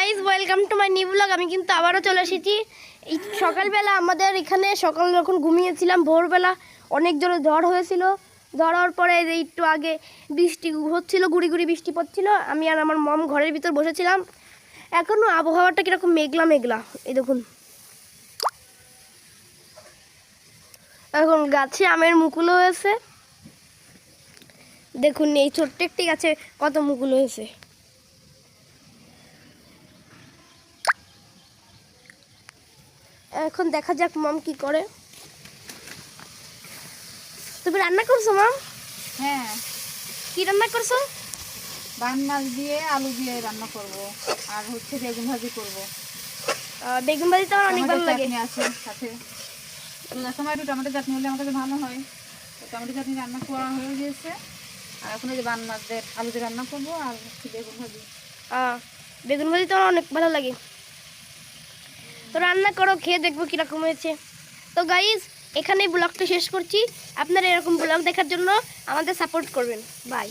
Guys, welcome to my new blog. আমি কিন্তু আবারও চলে এসেছি। এই সকালবেলা আমাদের এখানে সকাল যখন ঘুমিয়েছিলাম, ভোরবেলা অনেক জোরে ঝড় হয়েছিল। ঝড় হওয়ার পরে এই একটু আগে বৃষ্টি হচ্ছিল, গুড়ি গুড়ি বৃষ্টি পড়ছিল। আমি আর আমার মম ঘরের ভিতর বসেছিলাম। এখনও আবহাওয়াটা কীরকম মেঘলা মেঘলা, এই দেখুন। এখন গাছে আমের মুকুল হয়েছে, দেখুন এই ছোট্ট একটি গাছে কত মুকুল হয়েছে। এখন দেখা যাক মম কি করে। তুমি রান্না করছো মম? হ্যাঁ, কি রান্না করছো? বান মাছ দিয়ে আলু দিয়ে রান্না করব আর হচ্ছে বেগুন ভাজি করব। বেগুন ভাজি তো আমার অনেক ভালো লাগে। চাটনি আছে সাথে, টমেটো চাটনি হলে আমার কাছে ভালো হয়। তো টমেটো চাটনি রান্না করা হয়ে গিয়েছে, আর এখন এই যে বান মাছ দিয়ে আলু দিয়ে রান্না করব আর হচ্ছে বেগুন ভাজি। বেগুন ভাজি তো আমার অনেক ভালো লাগে। তো রান্না করো, খেয়ে দেখবো কীরকম হয়েছে। তো গাইস, এখানেই ব্লগটা শেষ করছি। আপনারা এরকম ব্লগ দেখার জন্য আমাদের সাপোর্ট করবেন। বাই।